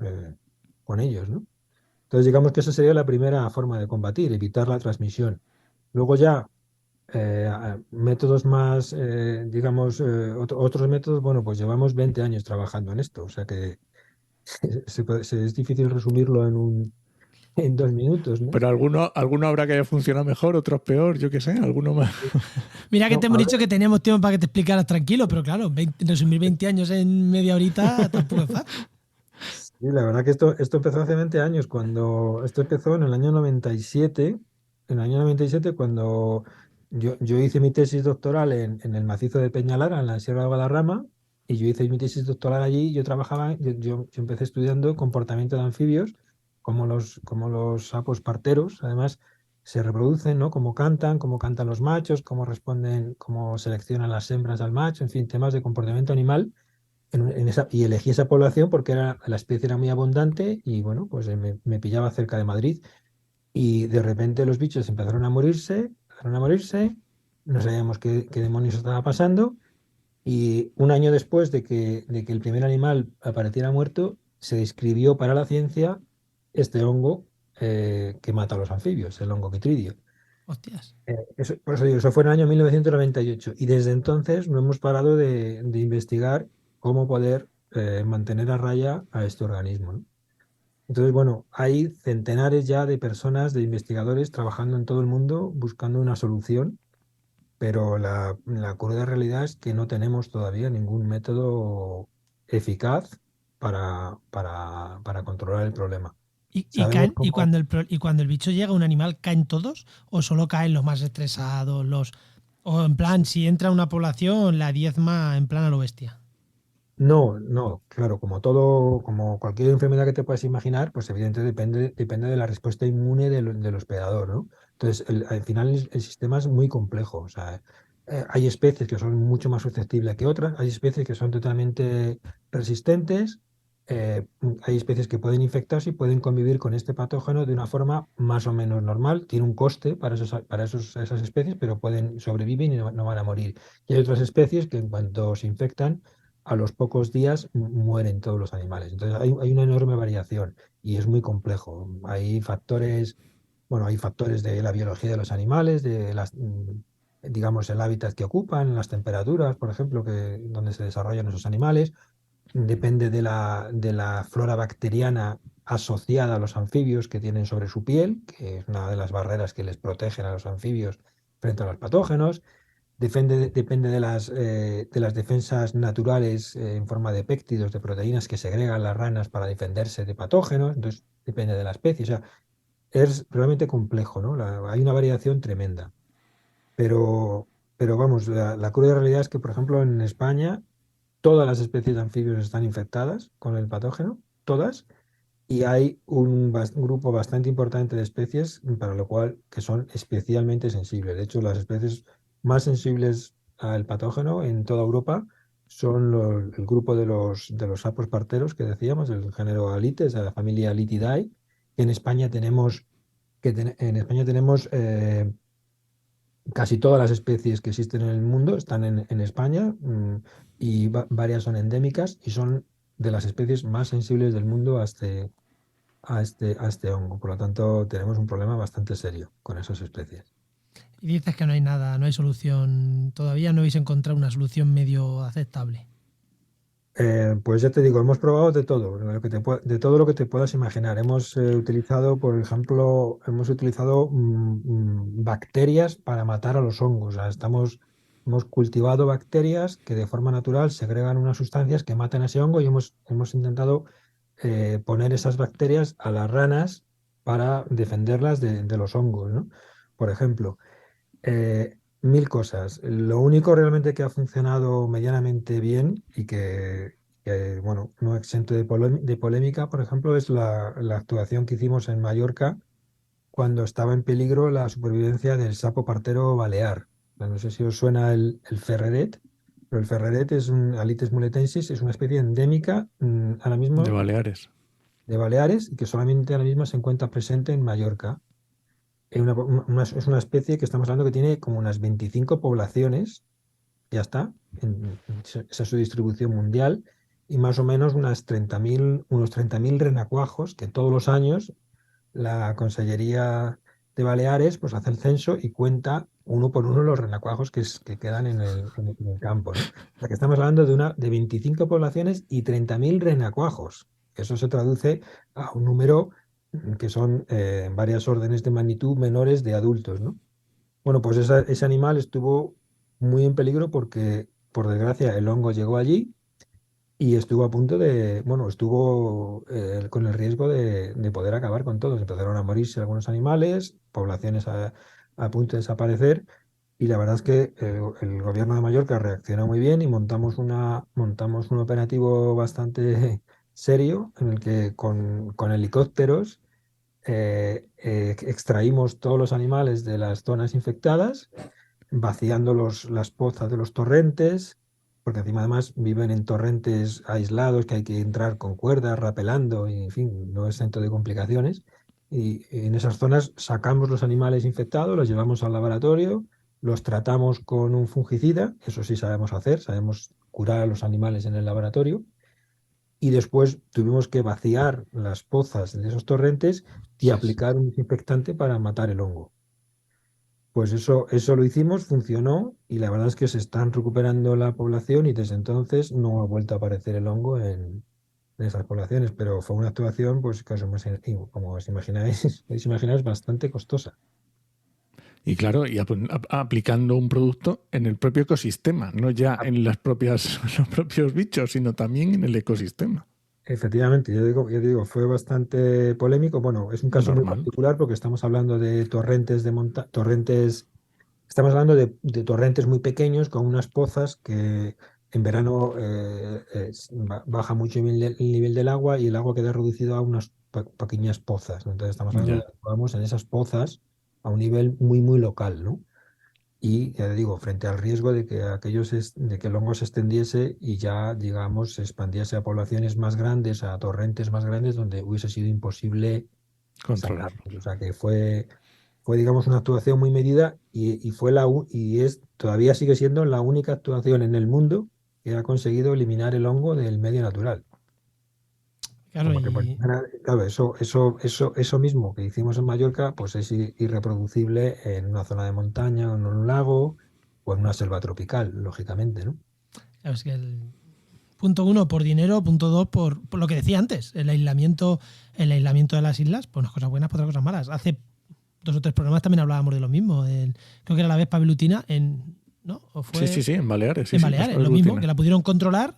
con ellos, ¿no? Entonces, digamos que esa sería la primera forma de combatir, evitar la transmisión. Luego ya, métodos más, digamos, otros métodos, bueno, pues llevamos 20 años trabajando en esto, o sea que es difícil resumirlo en 2 minutos, ¿no? Pero alguno habrá que haya funcionado mejor, otros peor, yo qué sé, alguno más. Mira que No, te hemos dicho que teníamos tiempo para que te explicaras tranquilo, pero claro, resumir 20 años en media horita tampoco es fácil. sí, la verdad que esto empezó hace 20 años, cuando esto empezó en el año 97, en el año 97 cuando yo hice mi tesis doctoral en el macizo de Peñalara, en la Sierra de Guadarrama, y yo hice mi tesis doctoral allí, yo trabajaba, yo empecé estudiando comportamiento de anfibios, como los sapos parteros, además se reproducen, ¿no? Cómo cantan los machos, cómo responden, cómo seleccionan las hembras al macho, en fin, temas de comportamiento animal y elegí esa población porque la especie era muy abundante y bueno, pues me pillaba cerca de Madrid y de repente los bichos empezaron a morirse, no sabíamos qué demonios estaba pasando y un año después de que el primer animal apareciera muerto, se describió para la ciencia este hongo que mata a los anfibios, el hongo khitridio. Hostias. Por eso digo, eso fue en el año 1998 y desde entonces no hemos parado de investigar cómo poder mantener a raya a este organismo, ¿no? Entonces, bueno, hay centenares ya de personas, de investigadores trabajando en todo el mundo buscando una solución, pero la cruda realidad es que no tenemos todavía ningún método eficaz para controlar el problema. ¿Y Sabemos caen, cómo. y cuando el bicho llega a un animal, caen todos? ¿O solo caen los más estresados? O en plan, si entra una población, la diezma en plan a lo bestia. No, no, claro, como todo, como cualquier enfermedad que te puedas imaginar, pues evidentemente depende de la respuesta inmune del hospedador, ¿no? Entonces, al final el sistema es muy complejo. O sea, hay especies que son mucho más susceptibles que otras, hay especies que son totalmente resistentes, hay especies que pueden infectarse y pueden convivir con este patógeno de una forma más o menos normal. Tiene un coste esas especies, pero pueden sobrevivir y no van a morir. Y hay otras especies que en cuanto se infectan, a los pocos días mueren todos los animales. Entonces hay una enorme variación y es muy complejo. Hay factores de la biología de los animales, digamos, el hábitat que ocupan, las temperaturas, por ejemplo, donde se desarrollan esos animales. Depende de la flora bacteriana asociada a los anfibios que tienen sobre su piel, que es una de las barreras que les protegen a los anfibios frente a los patógenos. Depende de las defensas naturales en forma de péptidos, de proteínas que segregan las ranas para defenderse de patógenos. Entonces, depende de la especie. O sea, es realmente complejo, ¿no? Hay una variación tremenda. Pero, pero vamos, la cruda realidad es que, por ejemplo, en España, todas las especies de anfibios están infectadas con el patógeno, todas, y hay un grupo bastante importante de especies para lo cual que son especialmente sensibles. De hecho, las especies más sensibles al patógeno en toda Europa son el grupo de los sapos parteros que decíamos, el género Alites, de la familia Alitidae. En España tenemos casi todas las especies que existen en el mundo están en España, y varias son endémicas y son de las especies más sensibles del mundo a este hongo. Por lo tanto, tenemos un problema bastante serio con esas especies. Y dices que no hay nada, no hay solución. Todavía no habéis encontrado una solución medio aceptable. Pues ya te digo, hemos probado de todo, de todo lo que te puedas imaginar. Hemos utilizado, por ejemplo, bacterias para matar a los hongos. O sea, hemos cultivado bacterias que de forma natural segregan unas sustancias que matan a ese hongo y hemos intentado poner esas bacterias a las ranas para defenderlas de los hongos, ¿no? Por ejemplo, mil cosas. Lo único realmente que ha funcionado medianamente bien y bueno, no exento de polémica, por ejemplo, es la actuación que hicimos en Mallorca cuando estaba en peligro la supervivencia del sapo partero balear. No sé si os suena el ferreret, pero el ferreret es un Alites muletensis, es una especie endémica, ahora De mismo Baleares. de Baleares y que solamente ahora mismo se encuentra presente en Mallorca. Es una especie que estamos hablando que tiene como unas 25 poblaciones, ya está, esa es su distribución mundial, y más o menos unos 30.000 renacuajos que todos los años la Consellería de Baleares pues hace el censo y cuenta uno por uno los renacuajos que quedan en el campo, ¿no? O sea que estamos hablando de 25 poblaciones y 30.000 renacuajos. Eso se traduce a un número que son varias órdenes de magnitud menores de adultos, ¿no? Bueno, pues ese animal estuvo muy en peligro porque, por desgracia, el hongo llegó allí y estuvo a punto bueno, estuvo con el riesgo de poder acabar con todos. Empezaron a morirse algunos animales, poblaciones a punto de desaparecer, y la verdad es que el gobierno de Mallorca reaccionó muy bien y montamos un operativo bastante serio en el que con helicópteros extraímos todos los animales de las zonas infectadas, vaciando las pozas de los torrentes, porque encima además viven en torrentes aislados que hay que entrar con cuerdas, rapelando, y en fin, no es centro de complicaciones. Y en esas zonas sacamos los animales infectados, los llevamos al laboratorio, los tratamos con un fungicida, eso sí sabemos hacer, sabemos curar a los animales en el laboratorio, y después tuvimos que vaciar las pozas de esos torrentes y aplicar un desinfectante para matar el hongo. Pues eso lo hicimos, funcionó, y la verdad es que se están recuperando la población y desde entonces no ha vuelto a aparecer el hongo en esas poblaciones, pero fue una actuación, pues, que como os imagináis, podéis imaginar, es bastante costosa. Y claro, aplicando un producto en el propio ecosistema, no ya en los propios bichos, sino también en el ecosistema. Efectivamente, yo digo, fue bastante polémico. Bueno, es un caso muy Normal. particular porque estamos hablando de torrentes. Estamos hablando de torrentes muy pequeños con unas pozas que en verano baja mucho el nivel del agua y el agua queda reducido a unas pequeñas pozas, ¿no? Entonces estamos hablando de Ya. que vamos en esas pozas a un nivel muy, muy local, ¿no? Y ya te digo, frente al riesgo de que el hongo se extendiese y ya, digamos, se expandiese a poblaciones más grandes, a torrentes más grandes, donde hubiese sido imposible Controlarlo. sacarlos. O sea que fue, digamos, una actuación muy medida todavía sigue siendo la única actuación en el mundo que ha conseguido eliminar el hongo del medio natural. Claro, Porque, pues, claro, eso mismo que hicimos en Mallorca, pues es irreproducible en una zona de montaña, o en un lago o en una selva tropical, lógicamente, ¿no? claro, es que punto uno, por dinero; punto dos, por lo que decía antes, el aislamiento de las islas, pues unas cosas buenas, por otras cosas malas. Hace 2 o 3 programas también hablábamos de lo mismo. Creo que era la Vespa velutina ¿no? ¿O fue Sí, en Baleares. en Baleares, lo mismo, que la pudieron controlar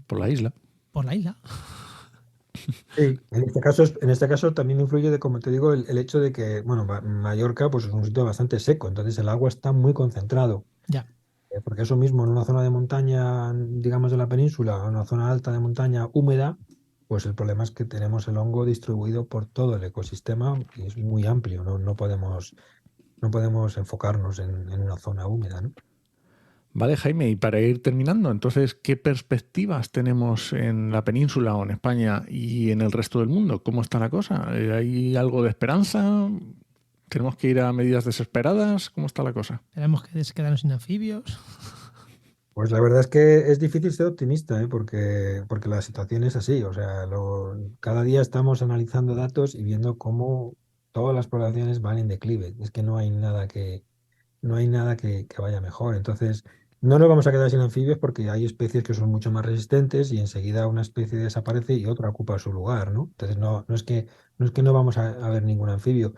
por la isla. por la isla. Sí, en este caso también influye, como te digo, el hecho de que, bueno, Mallorca pues es un sitio bastante seco, entonces el agua está muy concentrado. Ya. Porque eso mismo, en una zona de montaña, digamos, de la península, en una zona alta de montaña húmeda, pues el problema es que tenemos el hongo distribuido por todo el ecosistema y es muy amplio, no podemos enfocarnos en una zona húmeda, ¿no? Vale, Jaime, y para ir terminando, entonces, ¿qué perspectivas tenemos en la península o en España y en el resto del mundo? ¿Cómo está la cosa? ¿Hay algo de esperanza? ¿Tenemos que ir a medidas desesperadas? ¿Cómo está la cosa? Tenemos que quedarnos sin anfibios. Pues la verdad es que es difícil ser optimista, ¿eh? Porque la situación es así. O sea, cada día estamos analizando datos y viendo cómo todas las poblaciones van en declive. Es que no hay nada que vaya mejor. Entonces, no nos vamos a quedar sin anfibios porque hay especies que son mucho más resistentes y enseguida una especie desaparece y otra ocupa su lugar, ¿no? Entonces, no es que no vamos a ver ningún anfibio,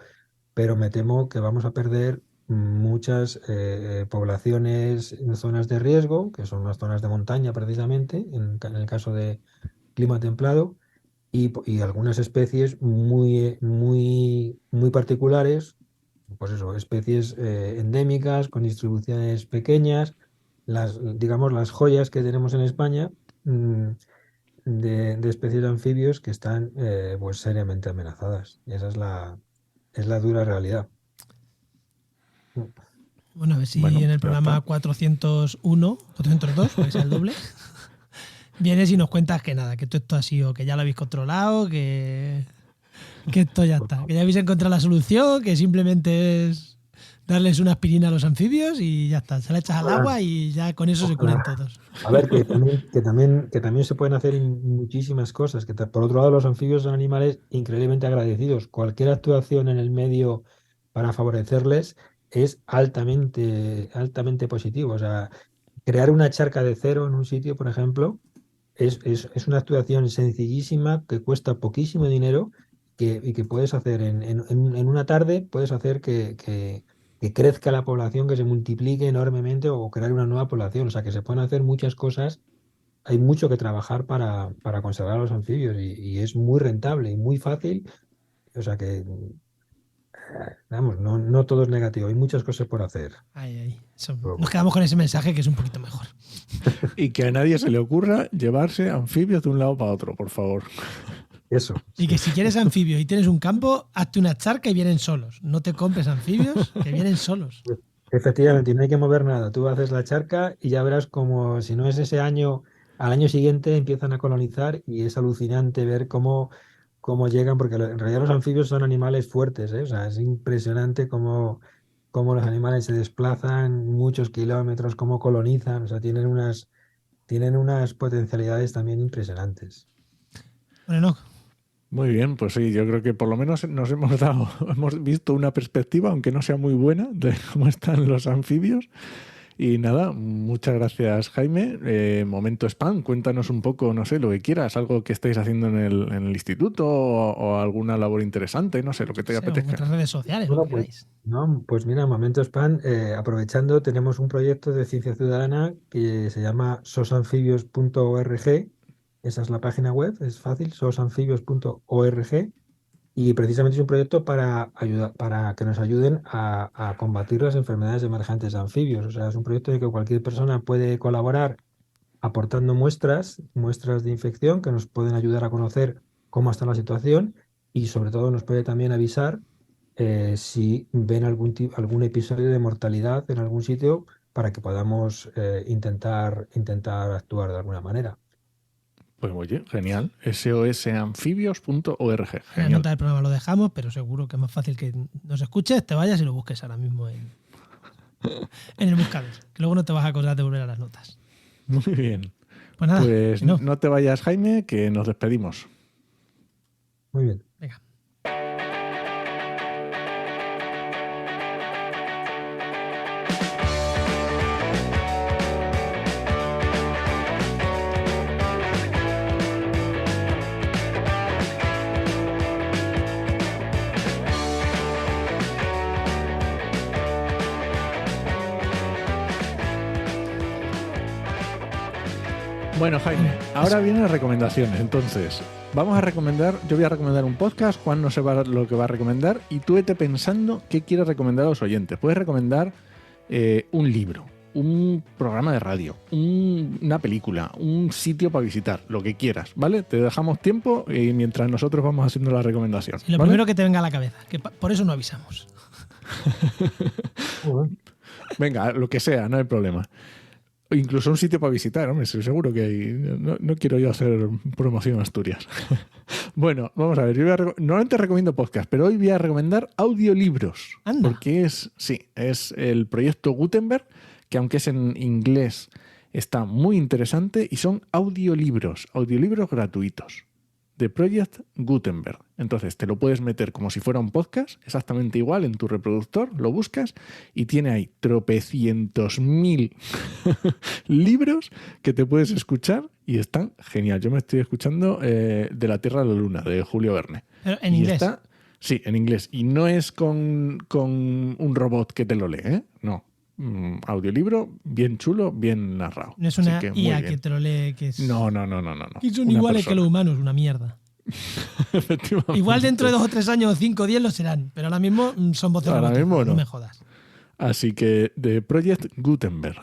pero me temo que vamos a perder muchas poblaciones en zonas de riesgo, que son las zonas de montaña precisamente, en el caso de clima templado, y algunas especies muy, muy, muy particulares, pues eso, especies endémicas con distribuciones pequeñas, digamos, las joyas que tenemos en España, de especies de anfibios que están pues seriamente amenazadas. Y esa es la dura realidad. Bueno, a ver si Bueno, en el ya programa está. 401, 402, que es el doble, vienes y nos cuentas que nada, que todo esto ha sido, que ya lo habéis controlado, que Que esto ya está. Que ya habéis encontrado la solución, que simplemente es darles una aspirina a los anfibios y ya está. Se la echas al agua y ya con eso se curan todos. A ver, que también se pueden hacer muchísimas cosas. Por otro lado, los anfibios son animales increíblemente agradecidos. Cualquier actuación en el medio para favorecerles es altamente positivo. O sea, crear una charca de cero en un sitio, por ejemplo, es una actuación sencillísima que cuesta poquísimo dinero y que puedes hacer en una tarde, puedes hacer que crezca la población, que se multiplique enormemente o crear una nueva población. O sea, que se pueden hacer muchas cosas. Hay mucho que trabajar para conservar a los anfibios y es muy rentable y muy fácil. O sea que, vamos, no todo es negativo. Hay muchas cosas por hacer. Nos quedamos con ese mensaje que es un poquito mejor. Y que a nadie se le ocurra llevarse anfibios de un lado para otro, por favor. Eso. Y que si quieres anfibios y tienes un campo, hazte una charca y vienen solos. No te compres anfibios, que vienen solos. Efectivamente, y no hay que mover nada. Tú haces la charca y ya verás como, si no es ese año, al año siguiente empiezan a colonizar y es alucinante ver cómo llegan, porque en realidad los anfibios son animales fuertes, ¿eh? O sea, es impresionante cómo los animales se desplazan muchos kilómetros, cómo colonizan, o sea, tienen unas potencialidades también impresionantes. Bueno, Muy bien, pues sí, yo creo que por lo menos hemos visto una perspectiva, aunque no sea muy buena, de cómo están los anfibios. Y nada, muchas gracias, Jaime. Momento spam, cuéntanos un poco, no sé, lo que quieras, algo que estáis haciendo en el instituto o alguna labor interesante, no sé, lo que te apetezca. Vuestras redes sociales, Bueno, lo que queráis. pues mira, Momento Spam, aprovechando, tenemos un proyecto de ciencia ciudadana que se llama sosanfibios.org. Esa es la página web, es fácil, sosanfibios.org. Y precisamente es un proyecto para que nos ayuden a combatir las enfermedades emergentes de anfibios. O sea, es un proyecto en el que cualquier persona puede colaborar aportando muestras de infección que nos pueden ayudar a conocer cómo está la situación y sobre todo nos puede también avisar si ven algún episodio de mortalidad en algún sitio para que podamos intentar actuar de alguna manera. Pues oye, genial. sosanfibios.org. En la Genial. nota del programa lo dejamos, pero seguro que es más fácil que nos escuches, te vayas y lo busques ahora mismo en el buscador. Que luego no te vas a acordar de volver a las notas. Muy bien. Pues nada, Pues no. no te vayas, Jaime, que nos despedimos. Muy bien. Venga. Bueno, Jaime, ahora vienen las recomendaciones. Entonces, yo voy a recomendar un podcast, Juan no sé lo que va a recomendar, y tú vete pensando qué quieres recomendar a los oyentes. Puedes recomendar un libro, un programa de radio, una película, un sitio para visitar, lo que quieras, ¿vale? Te dejamos tiempo y mientras nosotros vamos haciendo la recomendación. Y lo ¿vale? primero que te venga a la cabeza, que por eso no avisamos. Venga, lo que sea, no hay problema. Incluso un sitio para visitar, hombre, estoy seguro que hay. No quiero yo hacer promoción a Asturias. Bueno, vamos a ver. Normalmente recomiendo podcast, pero hoy voy a recomendar audiolibros. Anda. Porque es el proyecto Gutenberg, que aunque es en inglés, está muy interesante y son audiolibros gratuitos. de Project Gutenberg. Entonces te lo puedes meter como si fuera un podcast, exactamente igual en tu reproductor, lo buscas y tiene ahí tropecientos mil libros que te puedes escuchar y están genial. Yo me estoy escuchando De la Tierra a la Luna, de Julio Verne. Pero en inglés. Sí, en inglés. Y no es con un robot que te lo lee, ¿eh? No. Audiolibro bien chulo, bien narrado. No es una que IA que te lo lee, que es... No. Que son Una iguales persona. que los humanos, una mierda. Efectivamente. Igual dentro de 2 o 3 años o 5 o 10 lo serán, pero ahora mismo son voces Ahora robóticas, mismo no no. me jodas. Así que de Project Gutenberg.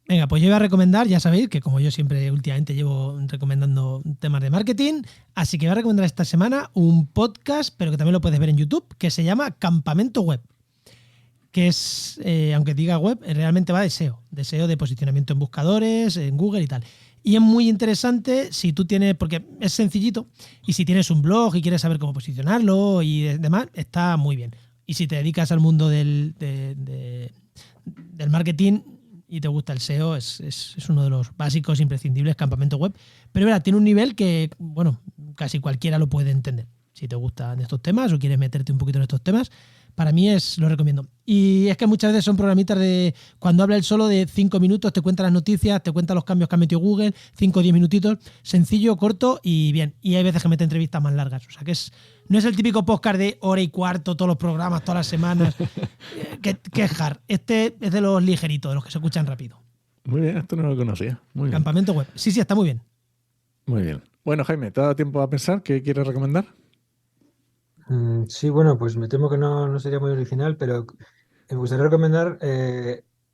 Venga, pues yo voy a recomendar, ya sabéis que como yo siempre últimamente llevo recomendando temas de marketing, así que voy a recomendar esta semana un podcast, pero que también lo puedes ver en YouTube, que se llama Campamento Web, que es, aunque diga web, realmente va de SEO de posicionamiento en buscadores, en Google y tal. Y es muy interesante si tú tienes, porque es sencillito, y si tienes un blog y quieres saber cómo posicionarlo y demás, está muy bien. Y si te dedicas al mundo del marketing y te gusta el SEO, es uno de los básicos imprescindibles, campamento web. Pero verá, tiene un nivel que, bueno, casi cualquiera lo puede entender. Si te gustan estos temas o quieres meterte un poquito en estos temas, para mí lo recomiendo. Y es que muchas veces son programitas de, cuando habla él solo, de 5 minutos, te cuenta las noticias, te cuenta los cambios que ha metido Google, 5 o 10 minutitos, sencillo, corto y bien. Y hay veces que mete entrevistas más largas. O sea que no es el típico podcast de hora y cuarto, todos los programas, todas las semanas, que es hard. Este es de los ligeritos, de los que se escuchan rápido. Muy bien, esto no lo conocía. Muy bien. Campamento web. Sí, está muy bien. Muy bien. Bueno, Jaime, ¿te ha dado tiempo a pensar qué quieres recomendar? Sí, bueno, pues me temo que no sería muy original, pero me gustaría recomendar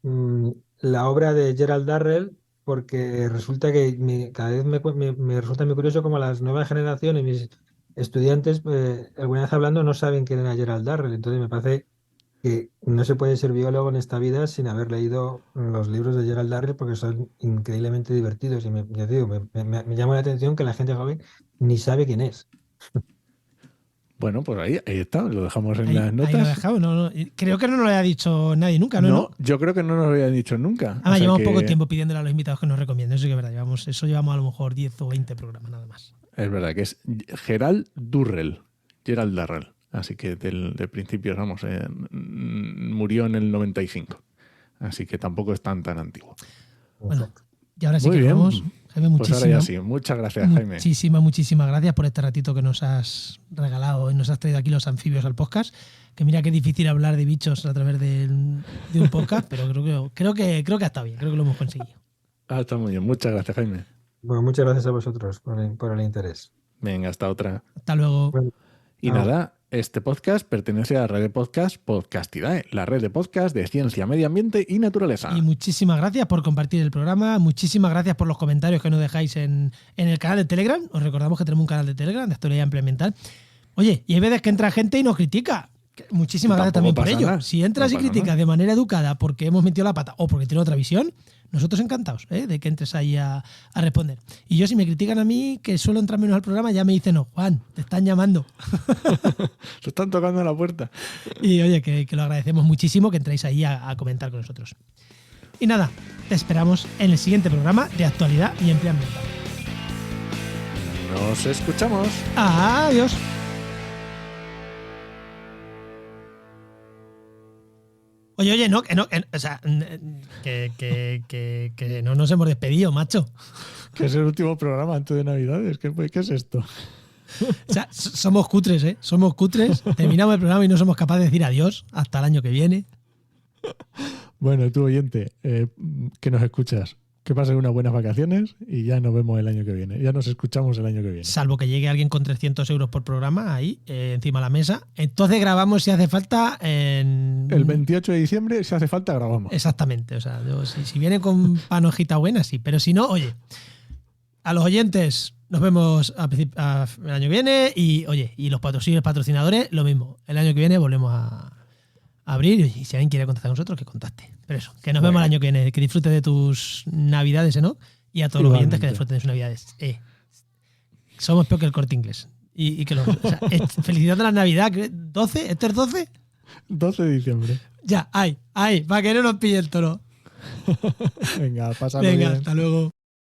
mm, la obra de Gerald Darrell, porque resulta que cada vez me resulta muy curioso como las nuevas generaciones, mis estudiantes, alguna vez hablando, no saben quién era Gerald Darrell. Entonces me parece que no se puede ser biólogo en esta vida sin haber leído los libros de Gerald Darrell, porque son increíblemente divertidos. Y ya te digo, me llama la atención que la gente joven ni sabe quién es. Bueno, pues ahí está, lo dejamos en Ahí las notas. lo he dejado. No, creo que no nos lo haya dicho nadie nunca, ¿no? No, yo creo que no nos lo había dicho nunca. Además, llevamos poco tiempo pidiéndole a los invitados que nos recomienden. Eso sí que es verdad. Llevamos a lo mejor 10 o 20 programas nada más. Es verdad que es Gerald Darrell. Así que del principio, vamos, murió en el 95. Así que tampoco es tan antiguo. Bueno, y ahora sí Muy que bien. vamos. Jaime, Pues ahora ya sí. Muchas gracias, Jaime. Muchísimas gracias por este ratito que nos has regalado y nos has traído aquí los anfibios al podcast. Que mira qué difícil hablar de bichos a través de un podcast, pero creo que ha estado bien. Creo que lo hemos conseguido. Está muy bien. Muchas gracias, Jaime. Bueno, muchas gracias a vosotros por el interés. Venga, hasta otra. Hasta luego. Bueno, Y nada, este podcast pertenece a la red de podcast Podcastidae, la red de podcast de ciencia, medio ambiente y naturaleza. Y muchísimas gracias por compartir el programa, muchísimas gracias por los comentarios que nos dejáis en el canal de Telegram. Os recordamos que tenemos un canal de Telegram de Actualidad Ambiental. Oye, y hay veces que entra gente y nos critica. Muchísimas gracias también por ello. Si entras y criticas de manera educada porque hemos metido la pata o porque tiene otra visión, nosotros encantados de que entres ahí a responder. Y yo, si me critican a mí, que suelo entrar menos al programa, ya me dicen, no, Juan, te están llamando. Se están tocando a la puerta. Y oye, que lo agradecemos muchísimo que entréis ahí a comentar con nosotros. Y nada, te esperamos en el siguiente programa de Actualidad y Empleo Ambiental. Nos escuchamos. Adiós. Oye, no, o sea, que no nos hemos despedido, macho. Que es el último programa antes de Navidades. ¿Qué es esto? O sea, somos cutres, ¿eh? Somos cutres. Terminamos el programa y no somos capaces de decir adiós hasta el año que viene. Bueno, tú oyente, que nos escuchas, que pases unas buenas vacaciones y ya nos vemos el año que viene. Ya nos escuchamos el año que viene. Salvo que llegue alguien con 300 euros por programa ahí, encima de la mesa. Entonces grabamos si hace falta en... El 28 de diciembre, si hace falta, grabamos. Exactamente. O sea, si viene con panojita buena, sí. Pero si no, oye, a los oyentes nos vemos el año que viene y, oye, y los patrocinadores, lo mismo. El año que viene volvemos a abrir y si alguien quiere contactar con nosotros, que contacte. Pero eso, que nos vemos el año que viene, que disfrutes de tus navidades, ¿no? Y a todos los oyentes que disfruten de sus navidades. Somos peor que el Corte Inglés. Y que felicidad de la Navidad. ¿12? ¿Este es 12? 12 de diciembre. Ya, para que no nos pille el toro. Venga, pásalo Venga, bien. hasta luego.